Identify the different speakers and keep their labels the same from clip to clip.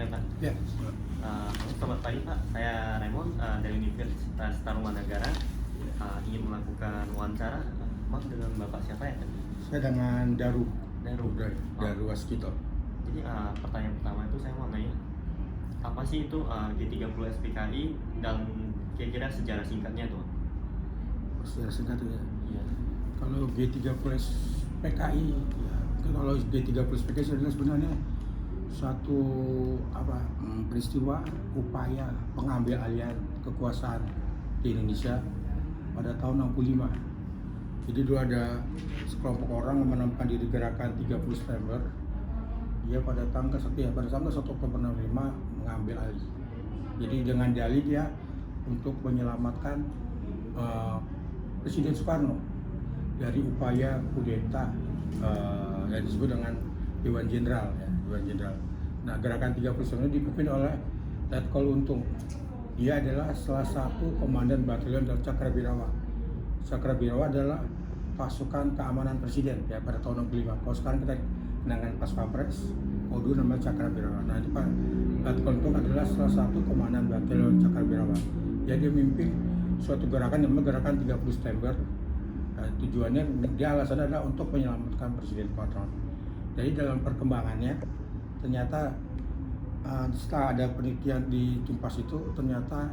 Speaker 1: ya Pak.
Speaker 2: Ya.
Speaker 1: Selamat pagi Pak, saya Raymond dari Universitas Tarumanagara. Ingin melakukan wawancara. Maaf, dengan Bapak siapa ya?
Speaker 2: Saya dengan Daru Waskito.
Speaker 1: Jadi pertanyaan pertama itu saya mau nanya, apa sih itu G30 SPKI dan kira-kira sejarah singkatnya tuh?
Speaker 2: Sejarah singkat ya.
Speaker 1: Iya.
Speaker 2: Kalau G30 PKI, ya, kalau G30 PKI sebenarnya suatu peristiwa upaya pengambil alihan kekuasaan di Indonesia pada tahun 65. Jadi dulu ada sekelompok orang yang menamakan diri gerakan 30 September. Dia pada tanggal 1 Oktober 65 mengambil alih. Jadi dengan dalih dia untuk menyelamatkan Presiden Soekarno dari upaya kudeta yang disebut dengan Dewan Jenderal. Nah, gerakan 30 September dipimpin oleh Letkol Untung. Dia adalah salah satu komandan batalion dari Cakrabirawa. Cakrabirawa adalah pasukan keamanan presiden ya pada tahun 65. Kalau sekarang kita kenangan pas Pampres, kalau dulu namanya Cakrabirawa. Nah, itu Pak Letkol Untung adalah salah satu komandan batalion Cakrabirawa. Dia memimpin suatu gerakan namanya gerakan 30 September. Tujuannya dia alasannya adalah untuk menyelamatkan Presiden Soekarno. Jadi dalam perkembangannya ternyata setelah ada penelitian di Tumpas itu ternyata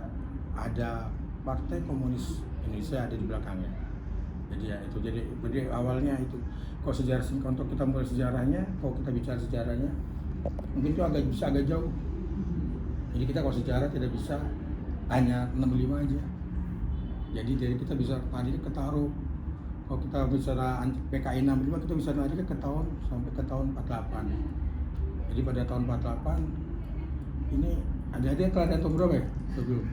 Speaker 2: ada Partai Komunis Indonesia ada di belakangnya. Jadi ya itu jadi awalnya itu. Kalau sejarah untuk kita mulai sejarahnya, kalau kita bicara sejarahnya mungkin itu agak jauh. Jadi kita kalau sejarah tidak bisa hanya 65 aja. Jadi dari kita bisa tarik ke taruh. Kalau kita bicara PKI 65 kita bisa narik ke tahun sampai ke tahun 48. Jadi pada tahun 48 ini ada kelahiran tahun berapa ya? Sebelum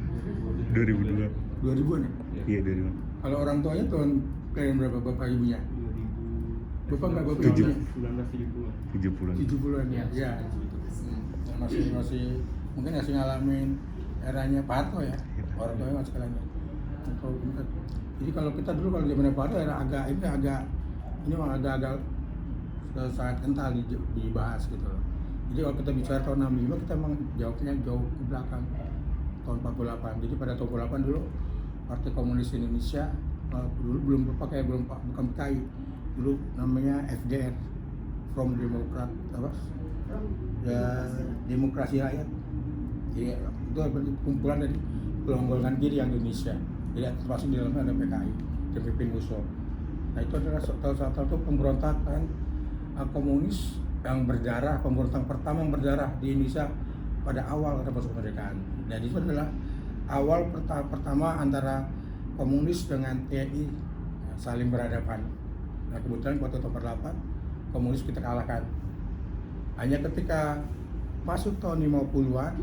Speaker 3: 2002.
Speaker 2: 2000-an ya?
Speaker 3: Iya, 2000.
Speaker 2: Kalau orang tuanya tahun kelahiran berapa bapak ibunya?
Speaker 1: 2000.
Speaker 2: Bapak nggak bapak
Speaker 1: 1970-an.
Speaker 2: 70-an ya. Ya. Masih mungkin masih ngalamin eranya Pak Harto ya. Orang tuanya masih ngalamin. Jadi kalau kita dulu kalau zaman Pak Harto era agak sangat kental dibahas gitu loh. Jadi kalau kita bicara tahun 65 kita memang jawabnya jauh ke belakang tahun 48. Jadi pada tahun 48 dulu Partai Komunis Indonesia dulu belum bukan PKI, dulu namanya FDR, From Demokrat Demokrasi Rakyat. Jadi itu kumpulan dari golongan kiri yang Indonesia. Jadi termasuk di dalamnya ada PKI, terpimpin Musso. Nah itu adalah salah satu pemberontakan komunis yang berdarah, pemberontakan pertama yang berdarah di Indonesia pada awal revolusi kemerdekaan. Dan itu adalah awal pertama antara komunis dengan TNI saling berhadapan. Nah kebetulan pada tahun 48 komunis kita kalahkan. Hanya ketika masuk tahun 50-an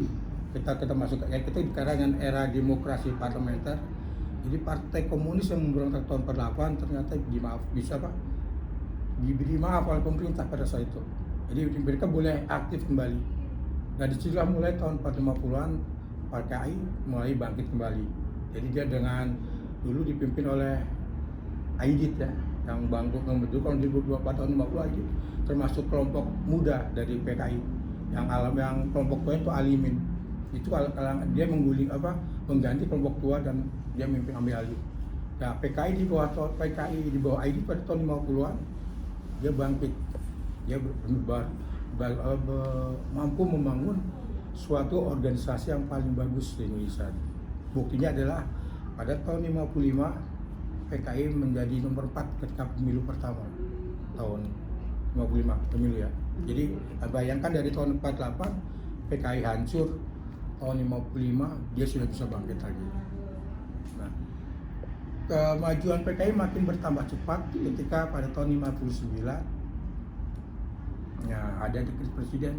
Speaker 2: kita masuk kita di kalangan era demokrasi parlementer. Jadi Partai Komunis yang memberontak tahun 48 ternyata diberi maaf oleh pemerintah pada saat itu. Jadi mereka boleh aktif kembali. Nah disitulah mulai tahun 50-an PKI mulai bangkit kembali. Jadi dia dulu dipimpin oleh Aidit ya, yang membentuk tahun 2024 tahun 50 Aidit, termasuk kelompok muda dari PKI yang kelompok tua itu Alimin. Itu kalau dia mengganti kelompok tua dan dia memimpin ambil alih. Nah, PKI di bawah ID pada tahun 50-an dia bangkit. Dia mampu membangun suatu organisasi yang paling bagus di Indonesia. Buktinya adalah pada tahun 55 PKI menjadi nomor 4 ketika pemilu pertama tahun 55 pemilu ya. Jadi bayangkan dari tahun 48 PKI hancur, tahun 55 dia sudah bisa bangkit lagi. Nah, kemajuan PKI makin bertambah cepat ketika pada tahun 59 ya ada dekret presiden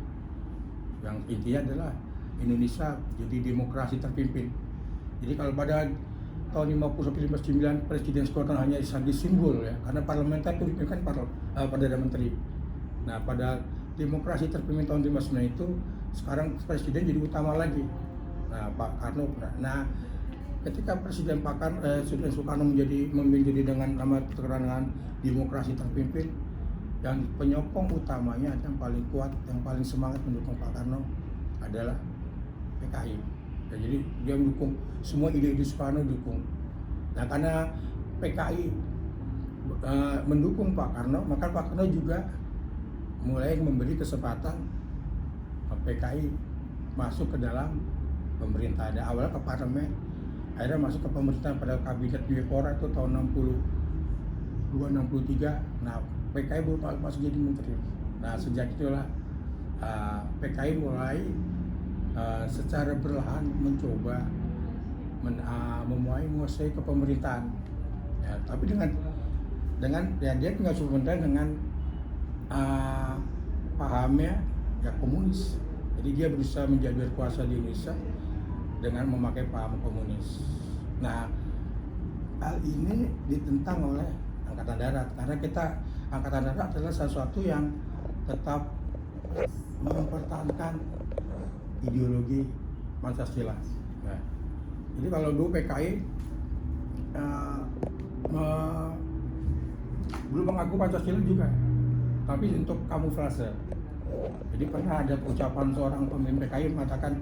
Speaker 2: yang intinya adalah Indonesia jadi demokrasi terpimpin. Jadi kalau pada tahun 50 sampai 59 Presiden Soekarno hanya sebagai simbol ya, karena parlementer itu dipimpin Perdana Menteri. Nah pada demokrasi terpimpin tahun 59 itu sekarang presiden jadi utama lagi. Nah Pak Karno. Nah ketika Presiden Soekarno menjadi dengan nama keterangan demokrasi terpimpin, yang penyokong utamanya yang paling kuat, yang paling semangat mendukung Pak Karno adalah PKI. Ya, jadi dia mendukung semua ide-ide Soekarno dukung. Nah karena PKI mendukung Pak Karno, maka Pak Karno juga mulai memberi kesempatan PKI masuk ke dalam pemerintah. Ada awalnya ke parlemen, akhirnya masuk ke pemerintahan pada kabinet Dwi-Pora itu tahun 62-63. Nah PKI baru masuk jadi menteri. Nah sejak itulah PKI mulai secara perlahan mencoba menguasai kepemerintahan. Ya, tapi dengan ya dia tinggal sebentar dengan pahamnya ya komunis. Jadi dia berusaha menjadi berkuasa di Indonesia dengan memakai paham komunis. Nah hal ini ditentang oleh Angkatan Darat karena Angkatan Darat adalah sesuatu yang tetap mempertahankan ideologi Pancasila. Nah, jadi kalau dulu PKI belum mengaku Pancasila juga, tapi untuk kamuflase. Jadi pernah ada ucapan seorang pemimpin PKI mengatakan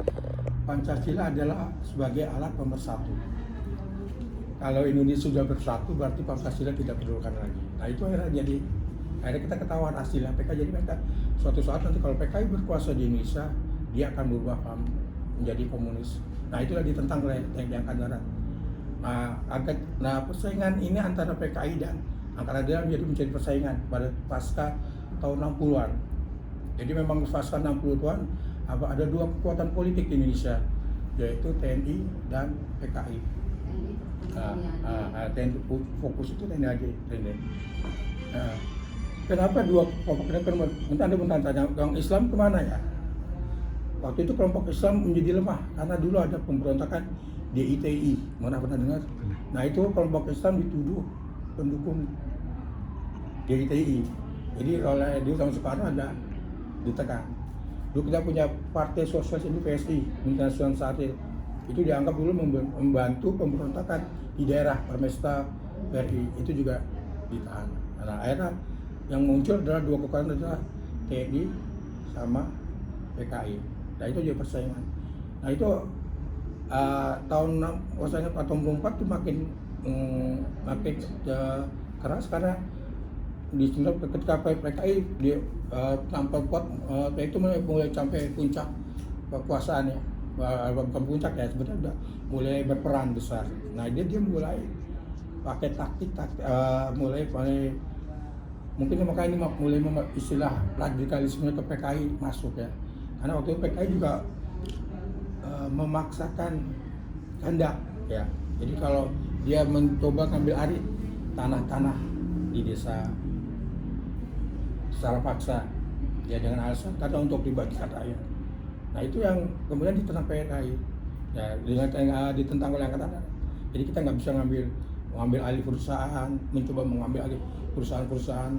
Speaker 2: Pancasila adalah sebagai alat pemersatu. Kalau Indonesia sudah bersatu berarti Pancasila tidak diperlukan lagi. Nah itu akhirnya kita ketahuan hasilnya PKI. Jadi mereka suatu saat nanti kalau PKI berkuasa di Indonesia dia akan berubah menjadi komunis. Nah itulah ditentang oleh TNI Angkatan Darat. Nah persaingan ini antara PKI dan Angkatan Darat menjadi persaingan pada pasca tahun 60-an. Jadi memang pasca 60-an ada dua kekuatan politik di Indonesia, yaitu TNI dan PKI. TNI fokus itu TNI aja. Kenapa dua kelompok ini? Anda bertanya, orang Islam kemana ya? Waktu itu kelompok Islam menjadi lemah karena dulu ada pemberontakan DITI, mana pernah dengar? Nah itu kelompok Islam dituduh pendukung DITI. Jadi oleh dulu tahun Soekarno ada ditekan. Dulu kita punya Partai Sosialis ini PSI, Internasional Satil. Itu dianggap dulu membantu pemberontakan di daerah Permesta RI, itu juga ditahan. Nah akhirnya yang muncul adalah dua kekuatan adalah TNI sama PKI. Nah itu juga persaingan. Nah itu tahun 64 itu makin keras karena di sini ketika PKI dia tanpa kuat itu mulai sampai puncak kekuasaannya, bukan puncak ya sebenarnya udah mulai berperan besar. Nah dia mulai pakai taktik mulai mungkin makanya ini mulai istilah radikalisme ke PKI masuk ya, karena waktu itu PKI juga memaksakan kehendak ya. Jadi kalau dia mencoba ngambil alih tanah-tanah di desa secara paksa ya dengan alasan kata untuk dibagikan rakyat. Nah itu yang kemudian ditentang PKI ya, dengan ditentang oleh Angkatan Darat. Jadi kita nggak bisa mengambil alih perusahaan, mencoba mengambil alih perusahaan-perusahaan,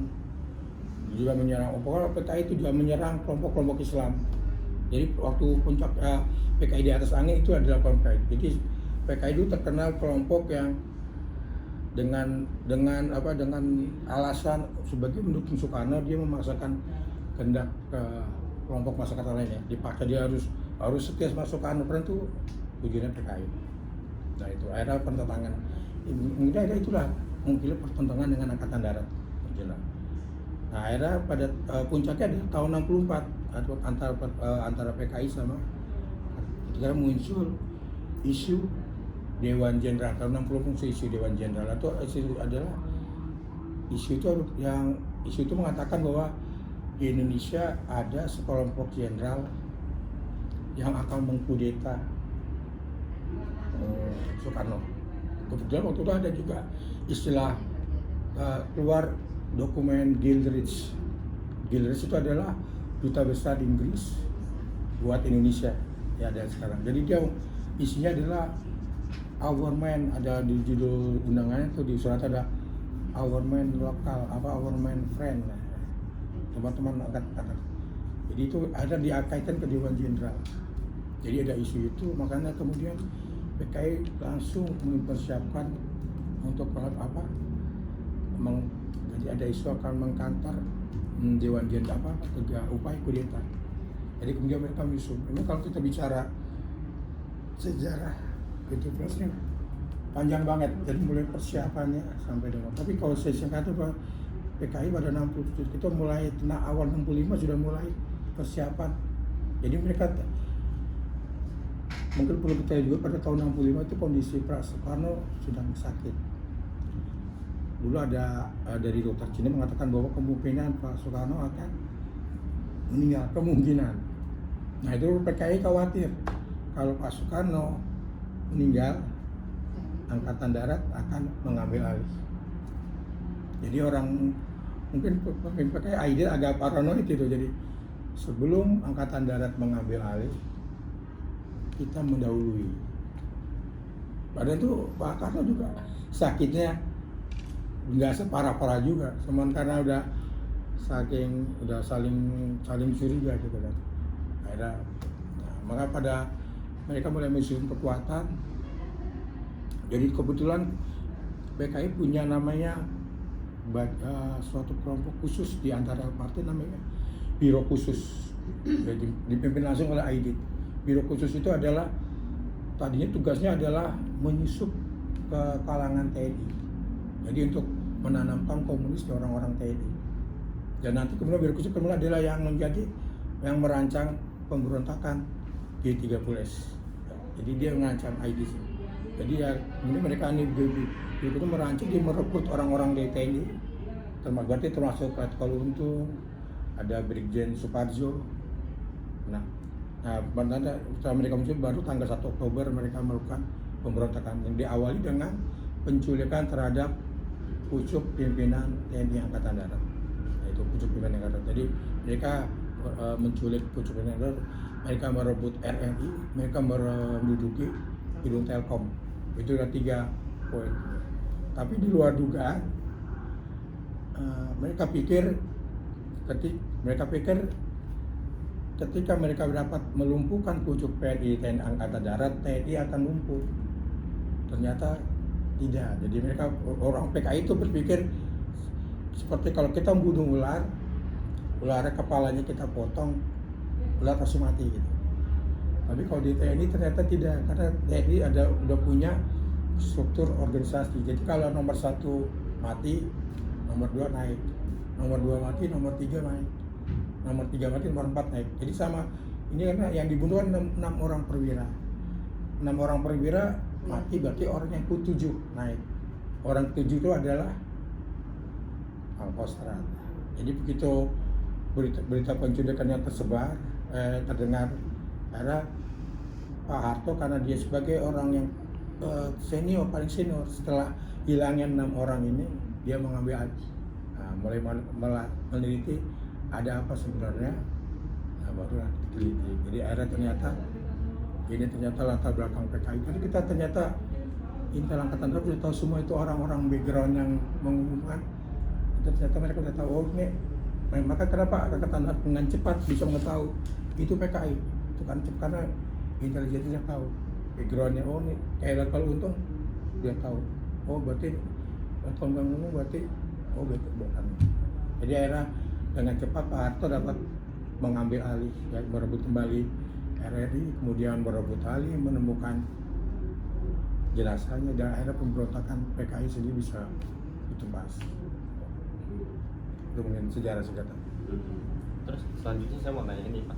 Speaker 2: juga menyerang. Pokoknya PKI itu juga menyerang kelompok-kelompok Islam. Jadi waktu puncak PKI di atas angin itu adalah kelompok. Jadi PKI itu terkenal kelompok yang dengan alasan sebagai mendukung Soekarno dia memaksakan kehendak ke kelompok masyarakat lainnya. Dipaksa dia harus setia sama Soekarno, karena itu tujuannya PKI. Nah itu akhirnya pertentangan. Mungkin itulah mungkin pertentangan dengan Angkatan Darat. Nah akhirnya pada puncaknya di tahun 64 antara PKI sama ketika muncul isu Dewan Jenderal. Tahun 60 muncul isu Dewan Jenderal atau isu itu mengatakan bahwa di Indonesia ada sekelompok jenderal yang akan mengkudeta Soekarno. Kemudian waktu itu ada juga istilah keluar dokumen Gildrich. Gildrich itu adalah duta besar Inggris buat Indonesia ya dan sekarang. Jadi dia isinya adalah our man, ada di judul undangannya tuh di surat ada our man lokal, our man friend, teman-teman angkatan. Jadi itu ada dikaitkan ke Dewan Jenderal. Jadi ada isu itu, makanya kemudian PKI langsung mempersiapkan untuk jadi ada isu akan mengkantar Dewan Jenderal upaya kudeta. Jadi kemudian mereka menyusun. Memang kalau kita bicara sejarah G17 ini panjang banget, jadi mulai persiapannya sampai dengan. Tapi kalau saya singkat itu Pak, PKI pada 67 kita mulai awal 65 sudah mulai persiapan. Jadi mereka mungkin perlu kita juga pada tahun 65 itu kondisi Pak Soekarno sedang sakit. Dulu ada dari dokter Cina mengatakan bahwa kemungkinan Pak Soekarno akan meninggal, kemungkinan. Nah itu PKI khawatir kalau Pak Soekarno meninggal, Angkatan Darat akan mengambil alih. Jadi orang mungkin pemimpin PKI ide agak paranoid itu. Jadi sebelum Angkatan Darat mengambil alih, kita mendahului. Padahal itu Pak Karno juga sakitnya nggak separah-parah juga, cuman karena udah saling curiga gitu kan. Akhirnya, maka pada mereka mulai menyusun kekuatan. Jadi kebetulan PKI punya namanya suatu kelompok khusus di antara partai namanya Biro Khusus. Jadi dipimpin langsung oleh Aidit. Biro Khusus itu adalah tadinya tugasnya adalah menyusup ke kalangan TNI. Jadi untuk menanamkan komunis di orang-orang TNI. Dan nanti kemudian Biro Khusus kemudian adalah yang merancang pemberontakan G13S. Jadi dia mengancam Aidit. Jadi ya kemudian mereka itu merancang, dia merekrut orang-orang dari TNI, termasuk Letkol Untung, ada Brigjen Suparjo. Nah setelah mereka muncul baru tanggal 1 Oktober mereka melakukan pemberontakan yang diawali dengan penculikan terhadap pucuk pimpinan TNI Angkatan Darat. Itu pucuk pimpinan Angkatan Darat. Jadi mereka menculik pucuk pimpinan Darat, mereka merebut RRI, mereka menduduki Gedung Telkom. Itu ada 3 poin. Tapi di luar dugaan, mereka pikir ketika mereka dapat melumpuhkan pucuk TNI Angkatan Darat, TNI akan lumpuh. Ternyata tidak. Jadi mereka orang PKI itu berpikir seperti kalau kita membunuh ular kepalanya kita potong, ular pasti mati gitu. Tapi kalau di TNI ternyata tidak, karena TNI udah punya struktur organisasi. Jadi kalau nomor 1 mati, nomor 2 naik, nomor 2 mati, nomor 3 naik, nomor 3 mati, nomor 4 naik. Jadi sama, ini karena yang dibunuh 6 orang perwira. 6 orang perwira mati, berarti orang yang ke-7 naik. Orang ke-7 itu adalah Pangkostrat. Jadi begitu berita penculikan yang terdengar, karena Pak Harto karena dia sebagai orang yang paling senior, setelah hilangnya 6 orang ini dia mengambil alih, mulai meneliti ada apa sebenarnya, baru diteliti. Jadi akhirnya ternyata latar belakang PKI. Jadi kita ternyata Intel Angkatan Darat sudah tahu semua itu orang-orang background yang mengumumkan. Ternyata mereka sudah tahu, oh ini, maka kenapa Angkatan Darat dengan cepat bisa mengetahui itu PKI. Itu kan karena intelijennya tahu backgroundnya. Oh nih kayak Letkol Untung dia tahu, oh berarti Letkol Untung berarti bukan. Jadi akhirnya dengan cepat Pak Harto dapat mengambil alih, ya, merebut kembali RRI, kemudian merebut alih, menemukan jenazahnya, dan akhirnya pemberontakan PKI sendiri bisa ditumpas. Itu mungkin sejarah singkatan.
Speaker 1: Terus selanjutnya saya mau nanya ini Pak,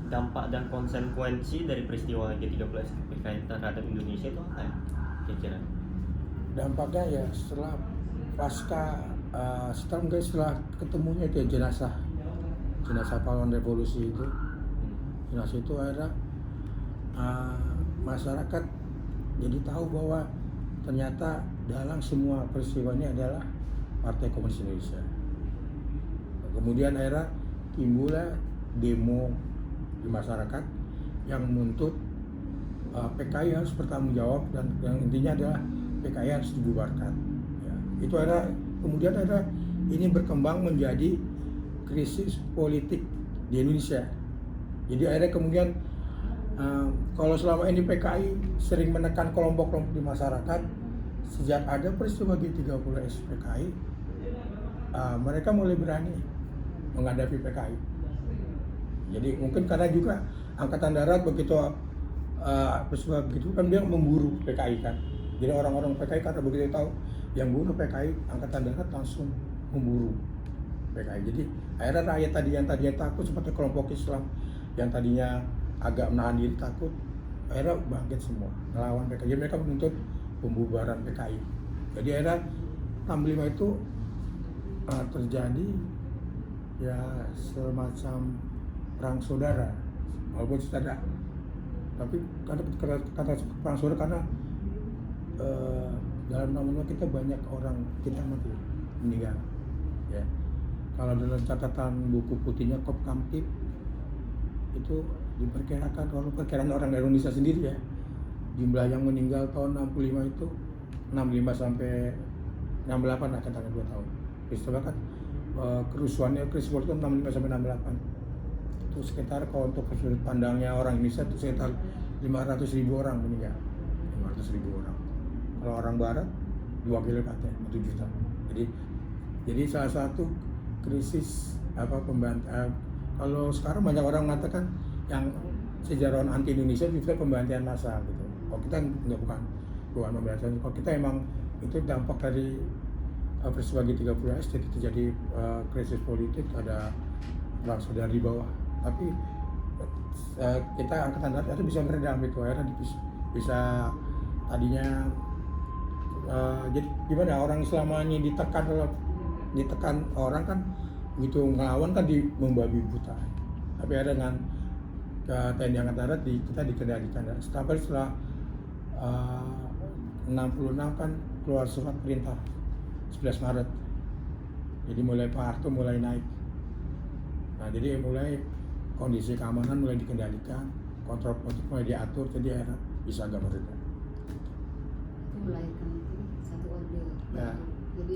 Speaker 1: dampak dan konsekuensi dari peristiwa G13 PKI terhadap Indonesia itu apa ya kira-kira?
Speaker 2: Dampaknya ya setelah setelah ketemunya itu jenazah pahlawan revolusi itu, jenazah itu akhirnya masyarakat jadi tahu bahwa ternyata dalam semua peristiwa ini adalah Partai Komunis Indonesia. Kemudian akhirnya timbullah demo di masyarakat yang menuntut PKI harus bertanggung jawab, dan yang intinya adalah PKI harus dibubarkan. Ya, itu kemudian ini berkembang menjadi krisis politik di Indonesia. Jadi akhirnya kemudian kalau selama ini PKI sering menekan kelompok-kelompok di masyarakat, sejak ada peristiwa G13S PKI, mereka mulai berani menghadapi PKI. Jadi mungkin karena juga Angkatan Darat begitu peristiwa begitu kan dia memburu PKI kan. Jadi orang-orang PKI karena begitu tahu yang bunuh PKI, Angkatan Darat langsung memburu PKI. Jadi akhirnya rakyat yang tadinya takut seperti kelompok Islam yang tadinya agak menahan diri takut, akhirnya bangkit semua melawan PKI. Jadi mereka menuntut pembubaran PKI. Jadi akhirnya 65 itu terjadi ya semacam perang saudara, walaupun tidak, tapi kata perang saudara karena dalam namanya kita banyak orang kita mati meninggal ya. Kalau dalam catatan buku putihnya Kop Kamtib itu diperkirakan, kalau perkiraan orang Indonesia sendiri ya, jumlah yang meninggal tahun 65 itu 65 sampai 68 lah, katakan 2 tahun. Peristiwa kan kerusuhannya peristiwa itu 65 sampai 68. Itu sekitar kalau untuk sudut pandangnya orang Indonesia itu sekitar 500.000 orang meninggal. 500.000 orang. Kalau orang barat 2 kali lipatnya, 1 juta. Jadi salah satu krisis kalau sekarang banyak orang mengatakan yang sejarawan anti Indonesia itu pembantian massal gitu. Kalau kita enggak, bukan pembantian. Kalau kita emang itu dampak dari peristiwa G30S, jadi terjadi krisis politik, ada perang saudara di bawah. Tapi kita Angkatan Darat itu bisa meredam itu, akhirnya bisa tadinya jadi gimana, orang selamanya ditekan orang kan gitu, ngelawan kan membabi buta. Tapi ada dengan TNI Angkatan Darat kita dikendalikan. Setelah 66 kan keluar surat perintah 11 Maret. Jadi mulai Pak Harto mulai naik. Nah, jadi mulai kondisi keamanan mulai dikendalikan, kontrol politik mulai diatur, jadi akhirnya bisa agak meredah.
Speaker 3: Itu melahirkan itu satu orde.
Speaker 2: Ya.
Speaker 3: Jadi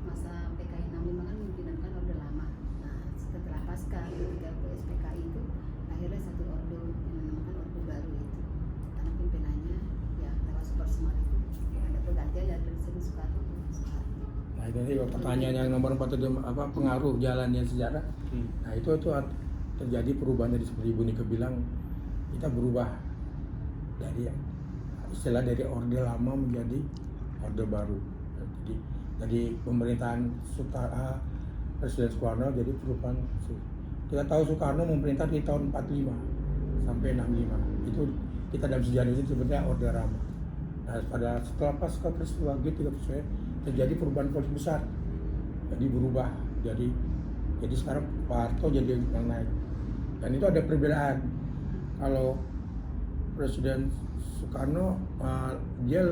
Speaker 3: masa PKI 65 kan menggunakan orde lama. Nah, setelah pasca 30 PKI itu akhirnya satu orde yang dinamakan orde baru itu. Karena pimpinannya ya lewat Super Smart itu ada pergantian dari Presiden Soekarno ke Soeharto.
Speaker 2: Nah, itu pertanyaan yang nomor 4 itu pengaruh jalannya sejarah. Nah, itu terjadi perubahan dari seperti Ibu Nike bilang, kita berubah dari istilah dari orde lama menjadi orde baru. Jadi dari pemerintahan Presiden Soekarno jadi perubahan. Kita tahu Soekarno memerintah di tahun 45 sampai 65. Itu kita dalam sejarah itu sebenarnya orde lama. Nah, setelah pasca peristiwa G30 terjadi perubahan politik besar. Jadi berubah. Jadi sekarang Pak Harto jadi yang naik. Dan itu ada perbedaan. Kalau Presiden Soekarno dia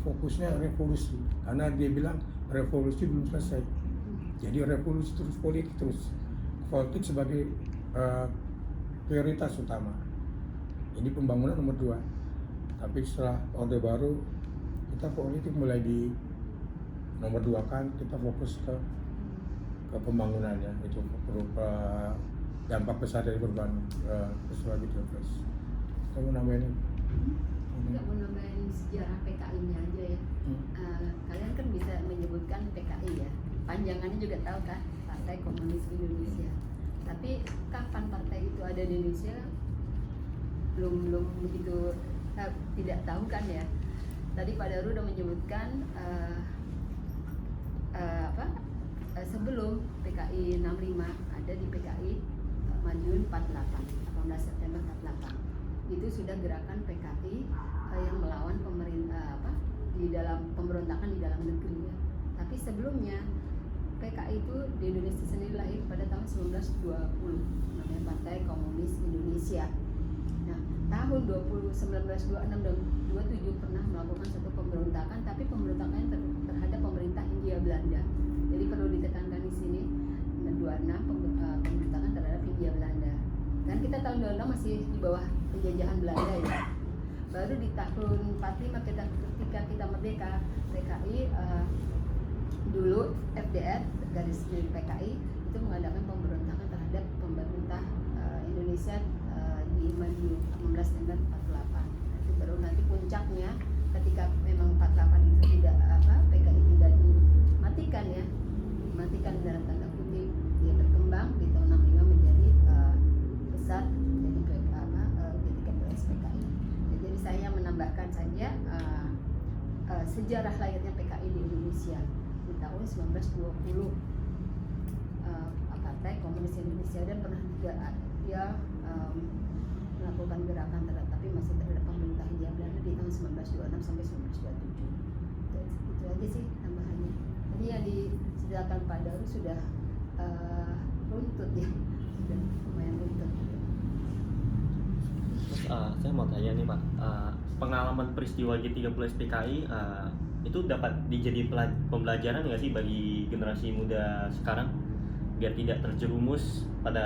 Speaker 2: fokusnya revolusi, karena dia bilang revolusi belum selesai. Jadi revolusi terus, politik sebagai prioritas utama. Ini pembangunan nomor 2. Tapi setelah orde baru kita politik mulai di nomor 2 kan, kita fokus ke pembangunannya. Itu dampak besar dari perubahan peristiwa G30. Kamu nambahin?
Speaker 3: Enggak mau nambahin sejarah PKI-nya aja ya. Kalian kan bisa menyebutkan PKI ya. Panjangannya juga tahu kan, Partai Komunis Indonesia. Tapi kapan partai itu ada di Indonesia? Belum begitu tidak tahu kan ya. Tadi Pak Daru udah menyebutkan sebelum PKI 65 ada di PKI Madiun 18 September 48. Itu sudah gerakan PKI yang melawan pemerintah di dalam pemberontakan di dalam negeri ya. Tapi sebelumnya PKI itu di Indonesia sendiri lahir pada tahun 1920, namanya Partai Komunis Indonesia. Nah, tahun 1926 dan 27 pernah melakukan satu pemberontakan, tapi pemberontakannya terhadap pemerintah Hindia Belanda. Jadi perlu ditekankan di sini 26 pemberontakan terhadap Hindia Belanda. Dan kita tahun 26 masih di bawah penjajahan Belanda ya. Baru di tahun 45 ketika kita merdeka, PKI dulu FDR garis miring PKI itu mengadakan pemberontakan terhadap pemerintah Indonesia di Madiun 16 September 48. Itu baru nanti puncaknya ketika memang 48 itu tidak PKI tidak dimatikan ya, dimatikan dalam tanda kutip, dia berkembang di tahun 65 menjadi sejarah lahirnya PKI di Indonesia di tahun 1920. Partai Komunis Indonesia, dan pernah juga dia melakukan gerakan tapi masih terhadap pemerintah Hindia Belanda di tahun 1926 sampai 1927. Itu aja sih tambahannya. Jadi yang di Sedapan Pak Daru sudah runtut ya, sudah lumayan runtut.
Speaker 1: Terus saya mau tanya nih Pak, pengalaman peristiwa G30 SPKI itu dapat dijadi pembelajaran nggak sih bagi generasi muda sekarang biar tidak terjerumus pada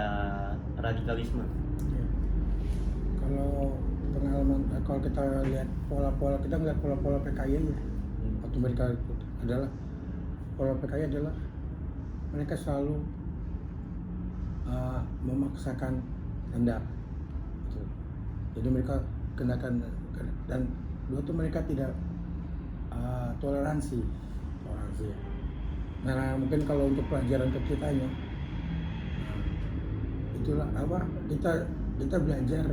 Speaker 1: radikalisme?
Speaker 2: Ya. Kalau pengalaman, kalau kita lihat pola-pola, kita melihat pola-pola PKI aja. Waktu mereka adalah pola PKI adalah mereka selalu memaksakan kehendak. Jadi mereka kenakan, dan dua tuh mereka tidak toleransi. Nah mungkin kalau untuk pelajaran ke kitanya, itulah apa, kita belajar,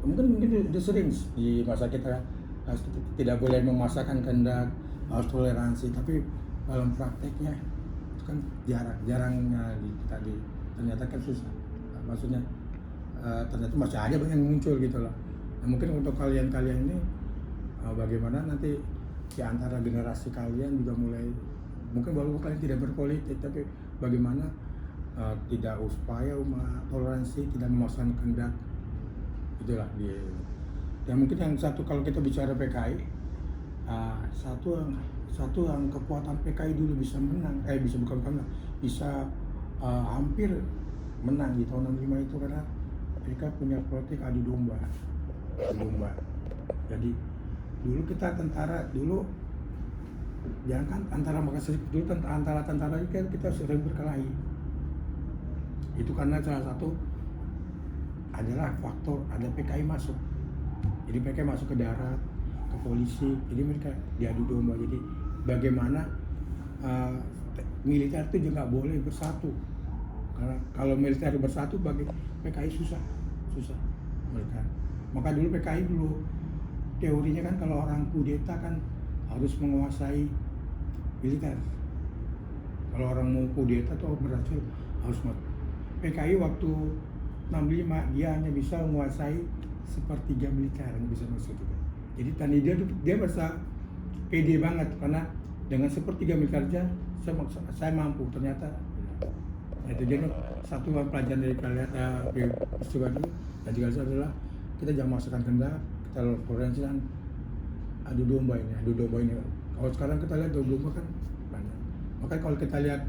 Speaker 2: mungkin itu sering di masa kita tidak boleh memaksakan kehendak, harus toleransi, tapi dalam prakteknya itu kan jarang ternyata kan susah. Maksudnya ternyata masih ada banyak yang muncul gitu loh. Nah, mungkin untuk kalian ini bagaimana nanti di antara generasi kalian juga mulai, mungkin walaupun kalian tidak berpolitik, tapi bagaimana tidak supaya toleransi, tidak memaksakan kehendak, itulah dia. Dan mungkin yang satu, kalau kita bicara PKI, satu yang kekuatan PKI dulu bisa menang, bisa hampir menang di tahun 65 itu karena mereka punya politik adu domba. Jadi dulu kita tentara dulu, jangan kan antara tentara ini kan kita sering berkelahi. Itu karena salah satu adalah faktor ada PKI masuk. Jadi PKI masuk ke darat, ke polisi, jadi mereka diadu domba. Jadi bagaimana militer itu juga nggak boleh bersatu, karena kalau militer bersatu bagi PKI susah mereka. Maka dulu PKI teorinya kan kalau orang kudeta kan harus menguasai militer. Kalau orang mau kudeta atau berhasil harus PKI waktu 65 dia hanya bisa menguasai sepertiga militer, yang bisa masuk juga. Jadi tadi dia merasa pede banget karena dengan sepertiga militernya saya mampu. Ternyata itu jadi satu pelajaran dari kalian peristiwa dulu dan juga adalah kita jangan memaksakan kehendak, kita toleransi dan adu domba ini. Kalau sekarang kita lihat adu domba kan banyak. Makanya kalau kita lihat,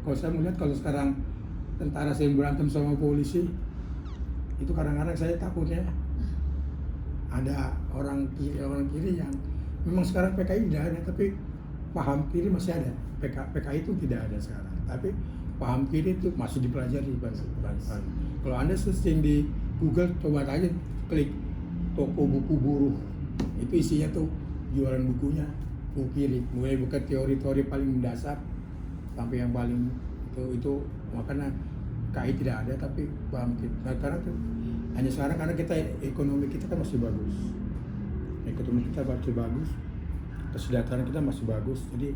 Speaker 2: kalau saya melihat kalau sekarang tentara sering berantem sama polisi, itu kadang-kadang saya takutnya ada orang kiri yang memang sekarang PKI tidak ada, tapi paham kiri masih ada. PKI itu tidak ada sekarang, tapi paham kiri itu masih dipelajari. Kalau Anda searching di Google, coba aja klik toko buku buruh, itu isinya tuh jualan bukunya buku kiri, mulai bukan teori-teori paling mendasar sampai yang paling itu makanya KI tidak ada, tapi paham kiri. Nah, karena hanya sekarang karena kita ekonomi kita kan masih bagus, kesejahteraan kita masih bagus, jadi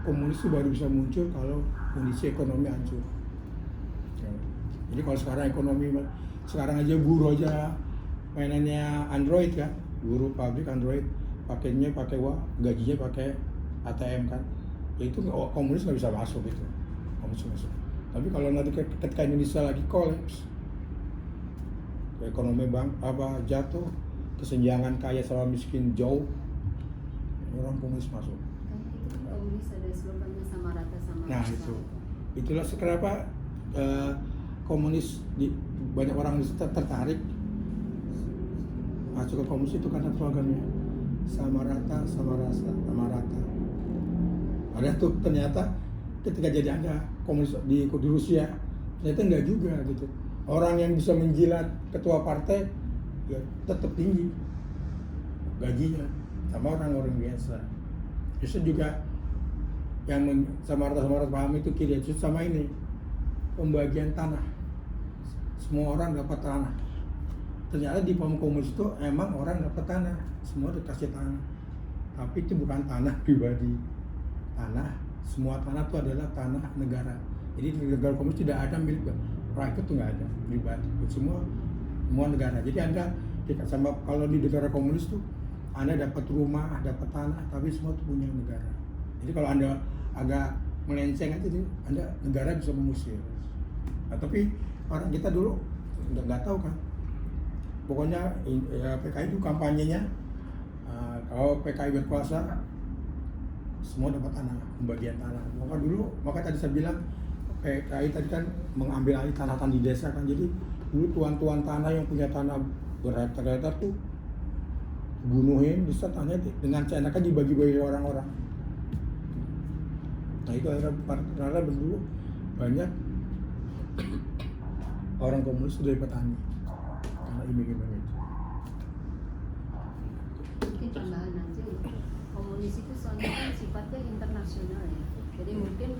Speaker 2: komunis itu baru bisa muncul kalau kondisi ekonomi hancur. Jadi kalau sekarang ekonomi, sekarang aja buruh aja mainannya Android kan, buruh pabrik Android, pakainya pakai gajinya pakai ATM kan, ya itu komunis nggak bisa masuk itu, komunis masuk. Tapi kalau nanti ketika Indonesia lagi kolaps, ekonomi jatuh, kesenjangan kaya sama miskin jauh, orang komunis masuk.
Speaker 3: Komunis ada slogannya sama rata sama.
Speaker 2: Nah itulah kenapa komunis banyak orang tertarik masuk ke komunis itu karena slogannya sama rata sama rasa sama rata. Ada tuh ternyata ketika jadi ada komunis di Rusia ternyata enggak juga gitu. Orang yang bisa menjilat ketua partai ya tetap tinggi gajinya sama orang-orang biasa. Justru juga yang sama rata paham itu kiri, sama ini pembagian tanah, semua orang dapat tanah. Ternyata di paham komunis itu emang orang dapat tanah, semua dikasih tanah, tapi itu bukan tanah pribadi. Semua tanah itu adalah tanah negara. Jadi di negara komunis tidak ada milik private, itu nggak ada pribadi, semua negara. Jadi Anda sama kalau di negara komunis tuh Anda dapat rumah, dapat tanah, tapi semua itu punya negara. Jadi kalau Anda agak melenceng aja, Anda negara bisa mengusir. Nah, tapi orang kita dulu nggak tahu kan. Pokoknya ya, PKI itu kampanyenya kalau PKI berkuasa semua dapat tanah, pembagian tanah. Maka tadi saya bilang PKI tadi kan mengambil alih tanah-tanah di desa kan. Jadi dulu tuan-tuan tanah yang punya tanah berhektar-hektar tuh bunuhin, bisa tanahnya dengan seenaknya dibagi-bagi orang-orang. Nah itu akhirnya dulu banyak orang komunis sudah petani karena iming-iming itu.
Speaker 3: Mungkin tambahan aja, komunis itu soalnya kan sifatnya internasional ya. Jadi mungkin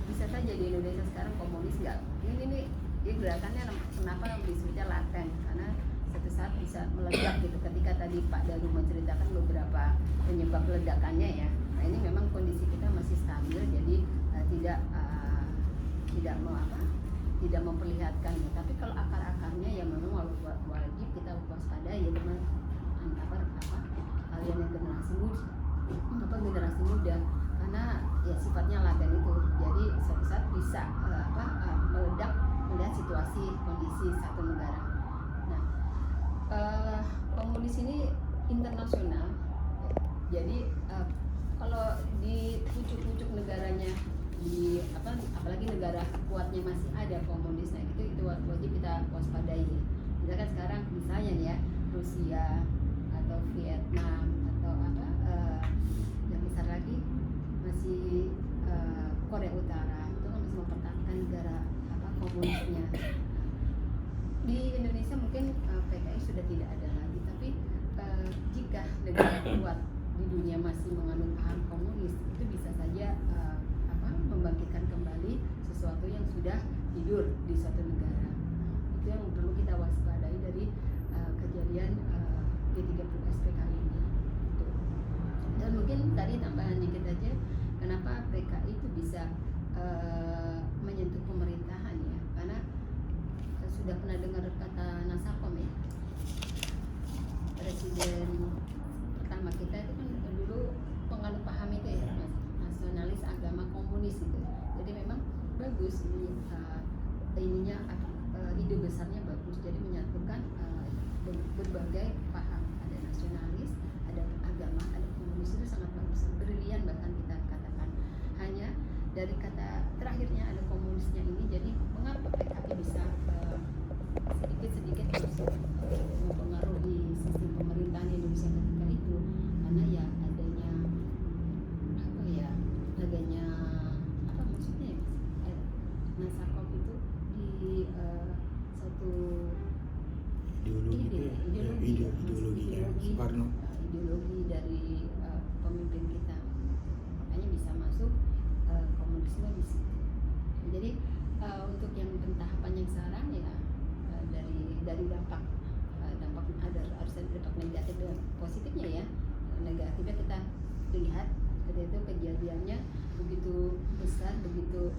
Speaker 3: bisa saja di Indonesia sekarang komunis nggak. Ini gerakannya kenapa disebutnya laten, karena suatu saat bisa meledak gitu. Ketika tadi Pak Daru menceritakan beberapa penyebab ledakannya ya. Nah ini memang kondisi kita masih stabil, jadi tidak memperlihatkan ya. Tapi kalau akar-akarnya ya memang wajib kita waspadai ya teman kalian yang generasi muda karena ya sifatnya laten itu. Jadi suatu saat bisa meledak melihat situasi kondisi satu negara. Nah, komunis ini internasional. Jadi kalau di pucuk-pucuk negaranya apalagi negara kuatnya masih ada komunis, nah itu wajib kita waspadai. Misalkan sekarang misalnya ya Rusia atau Vietnam atau yang besar lagi masih Korea Utara itu kan masih mempertahankan negara komunisnya. Di Indonesia mungkin PKI sudah tidak ada lagi, tapi jika negara kuat di dunia masih menganut paham komunis, itu bisa saja membangkitkan kembali sesuatu yang sudah tidur di suatu negara. Itu yang perlu kita waspadai dari kejadian G30 SPKI ini. Dan mungkin tadi tambahan dikit aja, kenapa PKI itu bisa menyentuh pemerintahan ya? Karena sudah pernah dengar kata Nasakom ya, presiden pertama kita itu kan dulu penganut paham itu ya, nasionalis agama komunis itu. Jadi memang bagus ini ide besarnya bagus. Jadi menyatukan berbagai paham, ada nasionalis, ada agama, ada komunis, itu sangat bagus, brilian bahkan kita katakan. Hanya dari kata terakhirnya ada komunisnya ini, jadi mengapa PKI bisa sedikit-sedikit mempengaruhi sistem pemerintahan Indonesia ketika itu, karena ya adanya Nasakom itu di satu ideologi dari pemimpin kita, makanya bisa masuk komunisme di situ. Jadi untuk yang tahapan yang sekarang ya dari dampak ada harus ada dampak negatif dan positifnya ya. Negatifnya kita lihat ketika itu kejadiannya begitu besar, begitu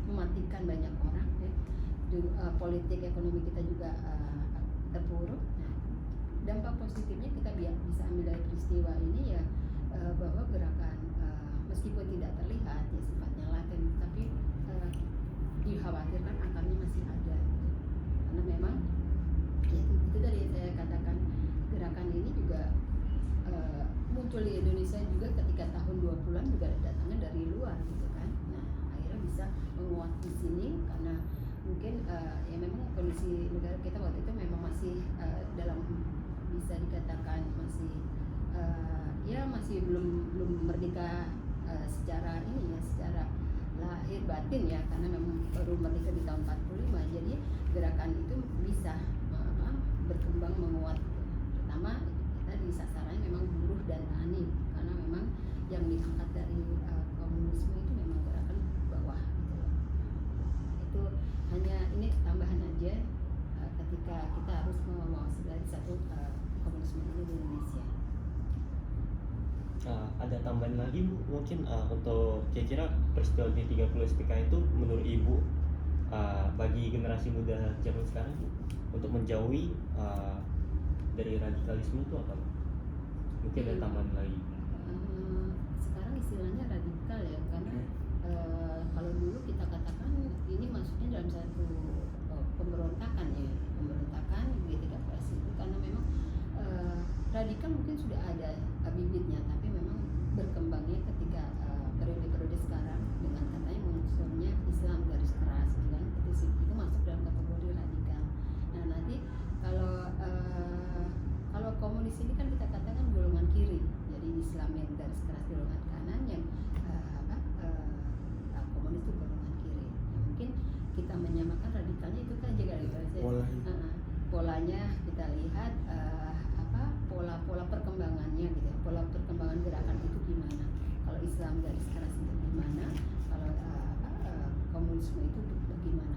Speaker 3: mematikan banyak orang ya. Politik ekonomi kita juga terpuruk. Nah, dampak positifnya kita bisa ambil dari peristiwa ini ya, bahwa gerakan meskipun tidak terlihat ya sifatnya laten, tapi dikhawatirkan akarnya masih ada gitu. Karena memang ya, itu dari saya katakan gerakan ini juga muncul di Indonesia juga ketika tahun 20-an juga datangnya dari luar gitu kan. Nah akhirnya bisa menguat di sini karena mungkin ya memang kondisi negara kita waktu itu memang masih dalam bisa dikatakan masih belum merdeka secara ini ya, secara lahir batin ya, karena memang baru merdeka di tahun 45. Jadi gerakan itu bisa berkembang menguat. Pertama kita di sasarannya memang buruh dan tani, karena memang yang diangkat dari komunisme itu memang gerakan bawah gitu. Itu hanya ini tambahan aja ketika kita harus mewaspadai satu komunisme ini di Indonesia.
Speaker 1: Ada tambahan lagi Bu, mungkin untuk kira-kira peristiwa G30 SPK itu menurut Ibu bagi generasi muda zaman sekarang Bu, untuk menjauhi dari radikalisme itu apa Bu? Mungkin ada tambahan lagi.
Speaker 3: Sekarang istilahnya radikal ya, karena kalau dulu kita katakan ini masuknya dalam satu pemberontakan ya, pemberontakan G30S itu, karena memang radikal mungkin sudah ada bibitnya, tapi memang berkembangnya ketika periode-periode sekarang dengan katanya munculnya Islam garis keras, kan itu masuk dalam kategori radikal. Nah nanti kalau komunis ini kan kita katakan golongan kiri, jadi Islam yang garis keras golongan kanan, yang komunis itu golongan kiri. Ya, mungkin kita menyamakan radikalnya itu kan juga polanya kita lihat pola perkembangannya gitu ya, pola perkembangan gerakan itu gimana. Kalau Islam garis keras itu gimana, kalau komunisme itu bagaimana.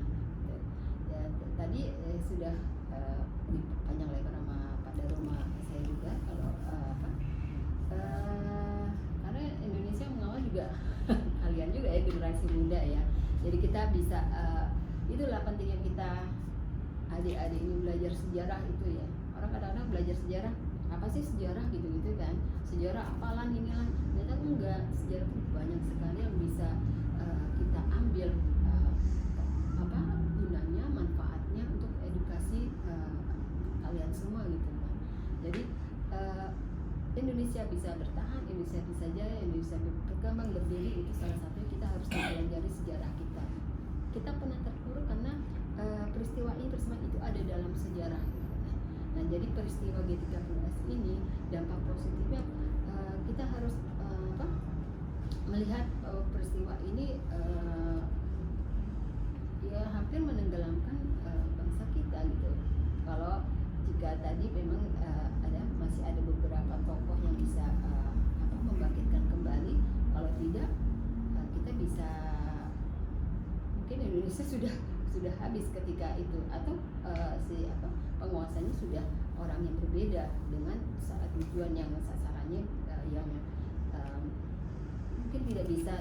Speaker 3: Ya, tadi sudah panjang lebar sama Pak Daruma saya juga kalau karena Indonesia mengawal juga kalian juga ya, generasi muda ya. Jadi kita bisa itulah pentingnya kita adik-adik ini belajar sejarah itu ya. Orang kadang-kadang belajar sejarah, apa sih sejarah gitu-gitu kan, sejarah apalan inilah, ternyata enggak, sejarah itu banyak sekali yang bisa kita ambil gunanya, manfaatnya untuk edukasi kalian semua gitu kan. Jadi Indonesia bisa bertahan, Indonesia bisa jaya, Indonesia berkembang berdiri, itu salah satunya kita harus mempelajari sejarah kita. Kita pernah terpuruk karena peristiwa itu ada dalam sejarah. Nah, jadi peristiwa G30S ini dampak positifnya kita harus melihat peristiwa ini ya hampir menenggelamkan bangsa kita gitu. Kalau jika tadi memang masih ada beberapa tokoh yang bisa membangkitkan kembali, kalau tidak kita bisa mungkin Indonesia sudah habis ketika itu, atau penguasanya sudah orang yang berbeda dengan tujuan yang sasarannya yang mungkin tidak bisa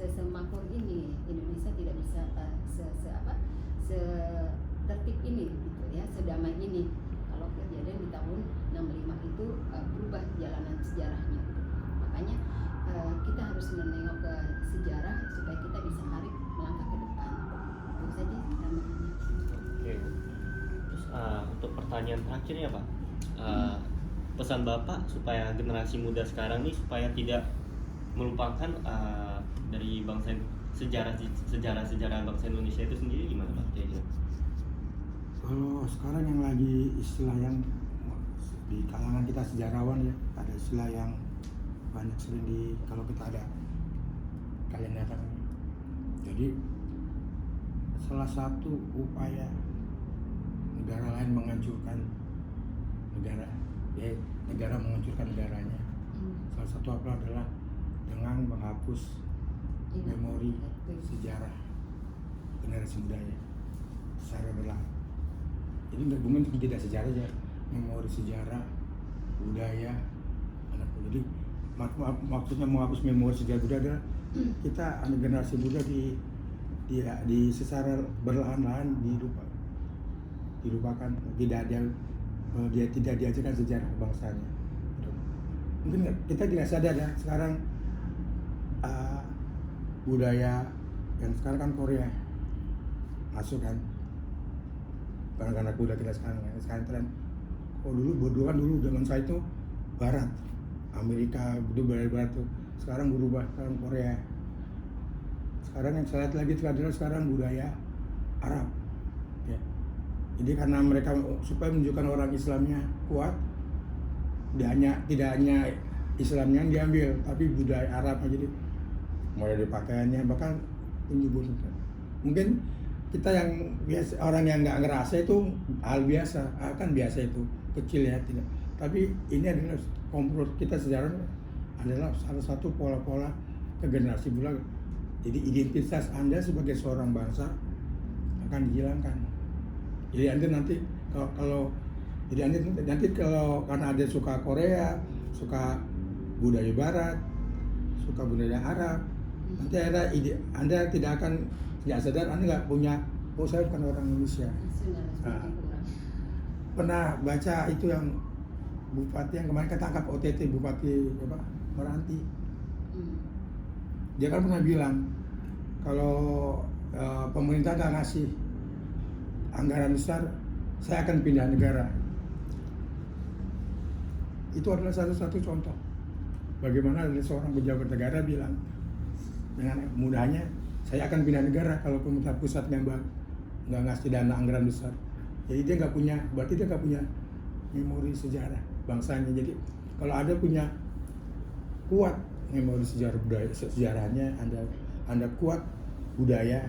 Speaker 3: semakmur ini. Indonesia tidak bisa tertib ini gitu ya, sedamai ini. Kalau kejadian di tahun 65 itu berubah jalanan sejarahnya gitu. Makanya kita harus menengok ke sejarah supaya kita bisa melangkah ke depan. Itu saja tambahannya.
Speaker 1: Oke. Terus untuk pertanyaan terakhir ya Pak, pesan Bapak supaya generasi muda sekarang nih supaya tidak melupakan dari sejarah bangsa Indonesia itu sendiri, gimana Pak?
Speaker 2: Kalau sekarang yang lagi istilah yang di kalangan kita sejarawan ya, ada istilah yang banyak sering kalau kita ada kalian datang. Jadi salah satu upaya negara lain menghancurkan negara menghancurkan negaranya, salah satu apa adalah dengan menghapus memori sejarah generasi mudanya secara berlaku. Jadi nggak mungkin tidak sejarah ya, memori sejarah budaya anakku. Jadi maksudnya menghapus memori sejarah budaya adalah kita generasi muda di secara berlahan-lahan dilupakan, dia tidak diajarkan sejarah bangsanya. Mungkin kita tidak sadar ya sekarang budaya yang sekarang kan Korea masuk kan, anak-anak muda kita sekarang tren. Dulu zaman saya itu Barat, Amerika itu Barat tuh, sekarang berubah, sekarang Korea. Sekarang yang saya lihat lagi itu adalah sekarang budaya Arab ya. Jadi karena mereka supaya menunjukkan orang Islamnya kuat, tidak hanya Islamnya yang diambil, tapi budaya Arabnya, jadi mulai dari pakaiannya bahkan menyebut. Mungkin kita yang biasa, orang yang nggak ngerasa itu hal biasa, kan biasa itu kecil ya, tidak. Tapi ini adalah komprot kita sejarah adalah salah satu pola-pola ke generasi muda. Jadi identitas Anda sebagai seorang bangsa akan dihilangkan. Jadi Anda nanti kalau karena Anda suka Korea, suka budaya Barat, suka budaya Arab, nanti Anda tidak sadar Anda nggak punya, oh saya bukan orang Indonesia. Nah, pernah baca itu yang bupati yang kemarin ketangkap OTT, Bupati Meranti. Dia kan pernah bilang kalau pemerintah nggak ngasih anggaran besar, saya akan pindah negara. Itu adalah satu contoh bagaimana ada seorang pejabat negara bilang dengan mudahnya, saya akan pindah negara kalau pemerintah pusat nggak ngasih dana anggaran besar. Jadi dia nggak punya, berarti dia nggak punya memori sejarah bangsanya. Jadi kalau ada punya kuat memori sejarah budaya, sejarahnya Anda kuat budaya,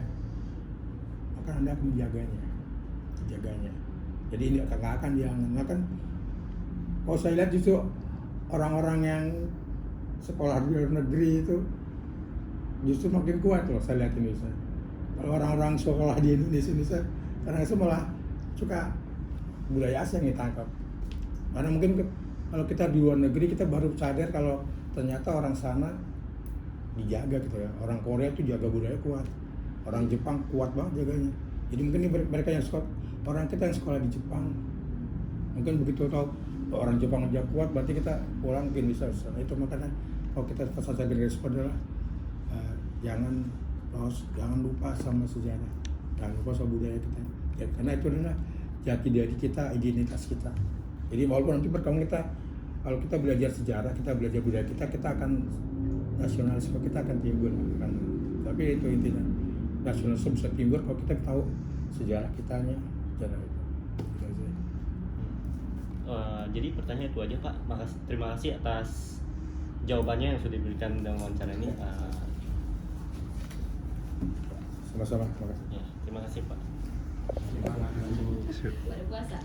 Speaker 2: maka Anda akan menjaganya. Jadi ini nggak akan diangkat. Kalau saya lihat justru orang-orang yang sekolah di luar negeri itu justru makin kuat loh saya lihat Indonesia. Kalau orang-orang sekolah di Indonesia karena itu malah suka budaya asing yang ditangkap. Karena mungkin kalau kita di luar negeri kita baru sadar kalau ternyata orang sana dijaga gitu ya. Orang Korea itu jaga budaya kuat, orang Jepang kuat banget jaganya. Jadi mungkin ini mereka yang sekolah, orang kita yang sekolah di Jepang mungkin begitu tahu orang Jepang aja kuat, berarti kita pulang mungkin bisa. Itu makanya kalau kita pesan saya generasi adalah jangan lupa sama sejarah, jangan lupa sama budaya kita. Ya, karena itu adalah jati diri kita, identitas kita. Jadi walaupun nanti pertama kalau kita belajar sejarah, kita belajar budaya kita akan nasionalisme kita akan timbul kan. Tapi itu intinya nasionalisme bisa timbul kalau kita tahu sejarah kitanya, sejarah itu.
Speaker 1: Jadi pertanyaan itu aja Pak. Terima kasih atas jawabannya yang sudah diberikan dalam wawancara ini.
Speaker 2: Sama-sama, terima kasih.
Speaker 1: Ya, terima kasih Pak.
Speaker 3: Pada puasa.